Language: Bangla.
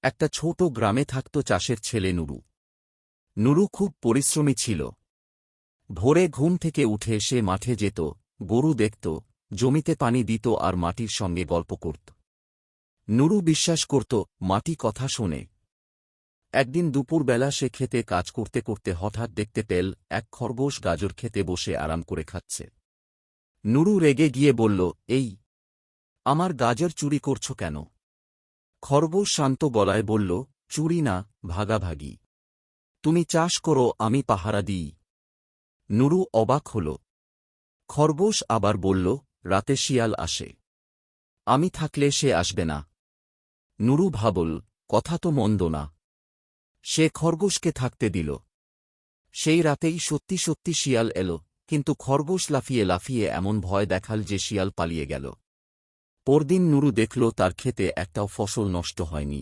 একটা ছোট গ্রামে থাকত চাষের ছেলে নুরু। নুরু খুব পরিশ্রমী ছিল। ভোরে ঘুম থেকে উঠে সে মাঠে যেত, গরু দেখত, জমিতে পানি দিত আর মাটির সঙ্গে গল্প করত। নুরু বিশ্বাস করত মাটি কথা শোনে। একদিন দুপুরবেলা সে খেতে কাজ করতে করতে হঠাৎ দেখতে পেল এক খরগোশ গাজর খেতে বসে আরাম করে খাচ্ছে। নুরু রেগে গিয়ে বলল, এই, আমার গাজর চুরি করছ কেন? খরগোশ শান্ত গলায় বলল, চুরি না, ভাগাভাগি। তুমি চাষ করো, আমি পাহারা দিই। নুরু অবাক হল। খরগোশ আবার বলল, রাতে শিয়াল আসে, আমি থাকলে সে আসবে না। নুরু ভাবল, কথা তো মন্দ না। সে খরগোশকে থাকতে দিল। সেই রাতেই সত্যি সত্যি শিয়াল এল, কিন্তু খরগোশ লাফিয়ে লাফিয়ে এমন ভয় দেখাল যে শিয়াল পালিয়ে গেল। পরদিন নুরু দেখল তার ক্ষেতে একটাও ফসল নষ্ট হয়নি।